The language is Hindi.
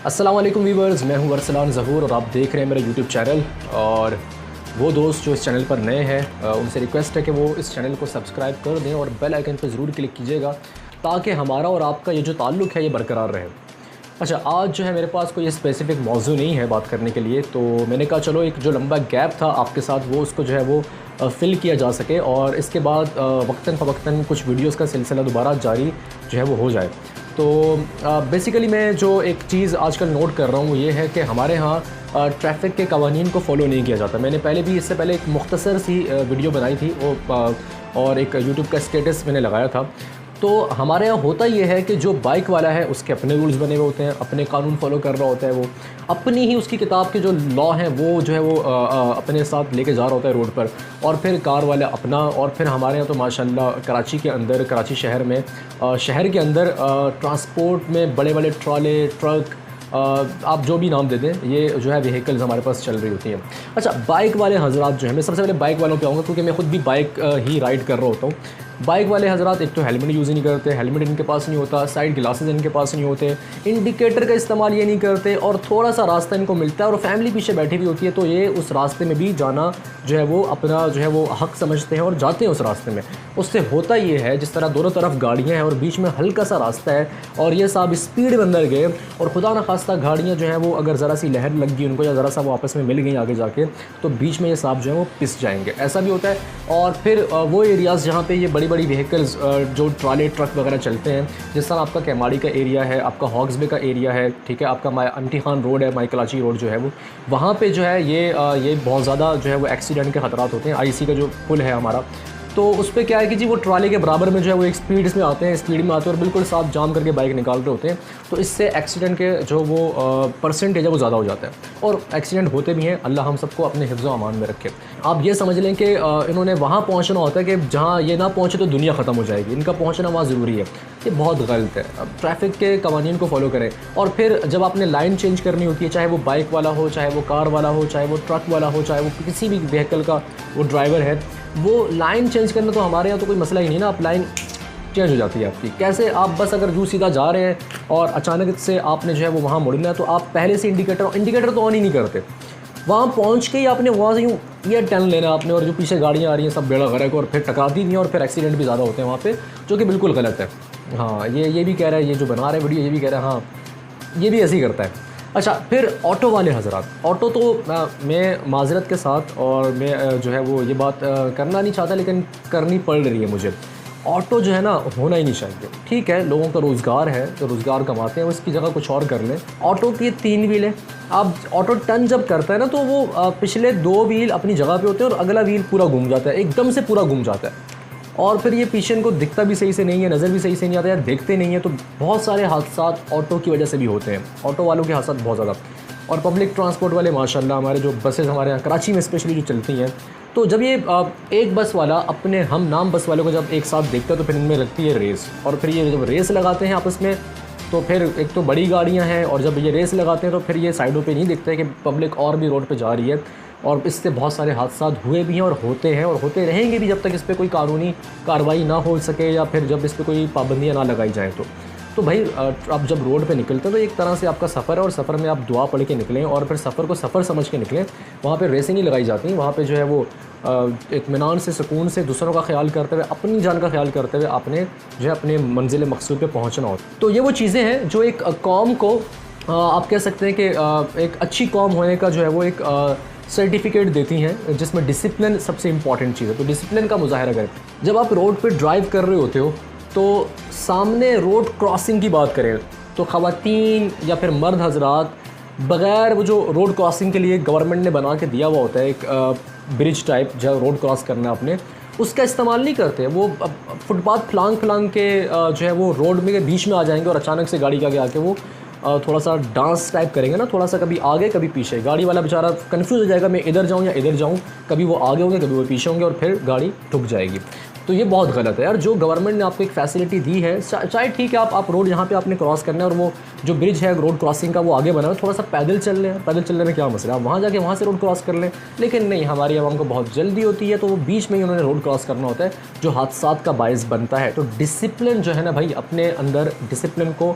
अस्सलाम वालेकुम व्यूवर्स, मैं हूं अरसलान ज़हूर और आप देख रहे हैं मेरा यूट्यूब चैनल। और वो दोस्त जो इस चैनल पर नए हैं उनसे रिक्वेस्ट है कि वो इस चैनल को सब्सक्राइब कर दें और बेल आइकन पर ज़रूर क्लिक कीजिएगा ताकि हमारा और आपका ये जो ताल्लुक़ है ये बरकरार रहे। अच्छा, आज जो है मेरे पास कोई स्पेसिफ़िक मौजू नहीं है बात करने के लिए, तो मैंने कहा चलो एक जो लंबा गैप था आपके साथ वो उसको जो है वो फ़िल किया जा सके और इसके बाद वक्तन फ़वक्तन कुछ वीडियोज़ का सिलसिला दोबारा जारी जो है वो हो जाए। तो बेसिकली मैं जो एक चीज़ आजकल नोट कर रहा हूँ ये है कि हमारे यहाँ ट्रैफ़िक के कवानीन को फ़ॉलो नहीं किया जाता। मैंने पहले भी इससे पहले एक मुख्तसर सी वीडियो बनाई थी और एक यूट्यूब का स्टेटस मैंने लगाया था। तो हमारे यहाँ होता ये है कि जो बाइक वाला है उसके अपने रूल्स बने हुए होते हैं, अपने कानून फॉलो कर रहा होता है, वो अपनी ही उसकी किताब के जो लॉ हैं वो जो है वो अपने साथ लेके जा रहा होता है रोड पर, और फिर कार वाला अपना। और फिर हमारे यहाँ तो माशाल्लाह कराची के अंदर, कराची शहर में, शहर के अंदर ट्रांसपोर्ट में बड़े बड़े ट्रॉले, ट्रक, आप जो भी नाम दे दें, ये जो है व्हीकल्स हमारे पास चल रही होती हैं। अच्छा, बाइक वाले हजरात जो हैं, मैं सबसे पहले बाइक वालों पे आऊँगा क्योंकि मैं ख़ुद भी बाइक ही राइड कर रहा होता हूँ। बाइक वाले हजरात एक तो हेलमेट यूज़ ही नहीं करते, हेलमेट इनके पास नहीं होता, साइड ग्लासेस इनके पास नहीं होते, इंडिकेटर का इस्तेमाल ये नहीं करते, और थोड़ा सा रास्ता इनको मिलता है और फैमिली पीछे बैठी हुई होती है तो ये उस रास्ते में भी जाना जो है वो अपना जो है वो हक़ समझते हैं और जाते हैं उस रास्ते में। उससे होता ये है, जिस तरह दोनों तरफ गाड़ियाँ हैं और बीच में हल्का सा रास्ता है और ये साहब स्पीड में अंदर गए और खुदा न खास्ता गाड़ियाँ जो हैं वो अगर ज़रा सी लहर लग गई उनको या ज़रा सा वो आपस में मिल गई आगे जाके, तो बीच में ये साहब जो है वो पिस जाएंगे, ऐसा भी होता है। और फिर वो एरियाज़ जहाँ पे ये बड़ी बड़ी व्हीकल्स जो ट्राले ट्रक वगैरह चलते हैं, जिस तरह आपका कैमाड़ी का एरिया है, आपका हॉक्स बे का एरिया है, ठीक है, आपका अमटी खान रोड है, माई कराची रोड जो है वो, वहाँ पे जो है ये बहुत ज़्यादा जो है वो एक्सीडेंट के ख़तरात होते हैं। आईसी का जो पुल है हमारा, तो उस पर क्या है कि जी वो ट्राले के बराबर में जो है वो एक स्पीड में आते हैं और बिल्कुल साफ जाम करके बाइक निकाल रहे होते हैं, तो इससे एक्सीडेंट के जो वो परसेंटेज है वो ज़्यादा हो जाता है और एक्सीडेंट होते भी हैं। अल्लाह हम सबको अपने हिफ्ज़ व अमान में रखे। आप ये समझ लें कि इन्होंने वहाँ पहुँचना होता है कि जहाँ ये ना पहुँचे तो दुनिया ख़त्म हो जाएगी, इनका पहुँचना वहाँ ज़रूरी है। ये बहुत गलत है। अब ट्रैफ़िक के कवानीन को फॉलो करें। और फिर जब आपने लाइन चेंज करनी होती है, चाहे वो बाइक वाला हो, चाहे वो कार वाला हो, चाहे वो ट्रक वाला हो, चाहे वो किसी भी व्हीकल का वो ड्राइवर है, वो लाइन चेंज करना तो हमारे यहाँ तो कोई मसला ही नहीं ना। आप लाइन चेंज हो जाती है आपकी। कैसे? आप बस अगर यूँ सीधा जा रहे हैं और अचानक से आपने जो है वो वहाँ मुड़ना है, तो आप पहले से इंडिकेटर तो ऑन ही नहीं करते। वहाँ पहुँच के ही आपने वहाँ से यूँ ये टर्न लेना आपने, और जो पीछे गाड़ियाँ आ रही हैं सब बेड़ा गर्क और फिर टकराती नहीं, और फिर एक्सीडेंट भी ज़्यादा होते हैं वहाँ पे, जो कि बिल्कुल गलत है। हाँ, ये भी कह रहा है, ये जो बना रहे वीडियो ये भी कह रहा है, हाँ ये भी ऐसे ही करता है। अच्छा, फिर ऑटो वाले हज़रात, ऑटो तो मैं माज़रत के साथ, और मैं जो है वो ये बात करना नहीं चाहता लेकिन करनी पड़ रही है मुझे। ऑटो जो है ना होना ही नहीं चाहिए। ठीक है, लोगों का रोज़गार है तो रोज़गार कमाते हैं, उसकी जगह कुछ और कर लें। ऑटो की 3 व्हील है, आप ऑटो टर्न जब करता है ना तो वो पिछले 2 व्हील अपनी जगह पे होते हैं और अगला व्हील पूरा घूम जाता है, एकदम से पूरा घूम जाता है, और फिर ये पीछे इनको दिखता भी सही से नहीं है, नज़र भी सही से नहीं आता है, देखते नहीं है। तो बहुत सारे हादसात ऑटो की वजह से भी होते हैं, ऑटो वालों के हादसात बहुत ज़्यादा। और पब्लिक ट्रांसपोर्ट वाले माशाल्लाह, हमारे जो बसेज़ हमारे यहाँ कराची में स्पेशली जो चलती हैं, तो जब ये एक बस वाला अपने हम नाम बस वालों को जब एक साथ देखता है तो फिर इनमें लगती है रेस। और फिर ये जब रेस लगाते हैं आपस में, तो फिर एक तो बड़ी गाड़ियाँ हैं, और जब ये रेस लगाते हैं तो फिर ये साइडों पे नहीं दिखता है कि पब्लिक और भी रोड पे जा रही है, और इससे बहुत सारे हादसा हुए भी हैं और होते हैं और होते रहेंगे भी जब तक इस पर कोई कानूनी कार्रवाई ना हो सके या फिर जब इस पर कोई पाबंदियाँ ना लगाई जाएँ। तो भाई आप जब रोड पे निकलते हैं तो एक तरह से आपका सफ़र है, और सफ़र में आप दुआ पढ़ के निकलें और फिर सफ़र को सफ़र समझ के निकलें। वहाँ पे रेसें नहीं लगाई जाती, वहाँ पे जो है वो इत्मीनान से, सुकून से, दूसरों का ख्याल करते हुए, अपनी जान का ख्याल करते हुए आपने जो है अपने मंजिल मकसूद पे पहुँचना हो। तो ये वो चीज़ें हैं जो एक कौम को आप कह सकते हैं कि एक अच्छी कौम होने का जो है वो एक सर्टिफिकेट देती हैं, जिसमें डिसिप्लिन सबसे इम्पॉर्टेंट चीज़ है। तो डिसिप्लिन का मुजाहरा करें। जब आप रोड पे ड्राइव कर रहे होते हो तो सामने रोड क्रॉसिंग की बात करें तो ख़वातीन या फिर मर्द हजरात बग़ैर वो जो रोड क्रॉसिंग के लिए गवर्नमेंट ने बना के दिया हुआ होता है एक ब्रिज टाइप, जहाँ रोड क्रॉस करना है आपने, उसका इस्तेमाल नहीं करते। वो फुटपाथ फलांग के जो है वो रोड में बीच में आ जाएंगे और अचानक से गाड़ी के आगे आके वो थोड़ा सा डांस टाइप करेंगे ना, थोड़ा सा कभी आगे कभी पीछे। गाड़ी वाला बेचारा कंफ्यूज हो जाएगा, मैं इधर जाऊँ या इधर जाऊँ, कभी वो आगे होंगे कभी वो पीछे होंगे, और फिर गाड़ी ठुक जाएगी। तो ये बहुत गलत है यार। जो गवर्नमेंट ने आपको एक फैसिलिटी दी है, चाहे ठीक है आप रोड यहाँ पे आपने क्रॉस करना है और वो जो ब्रिज है रोड क्रॉसिंग का वो आगे बना है, थोड़ा सा पैदल चल लें, पैदल चलने में क्या मसला है, आप वहाँ जाके वहाँ से रोड क्रॉस कर लें। लेकिन नहीं, हमारी आवाम को बहुत जल्दी होती है तो वो बीच में ही उन्होंने रोड क्रॉस करना होता है, जो हादसात का बायस बनता है। तो डिसिप्लिन जो है ना भाई, अपने अंदर डिसिप्लिन को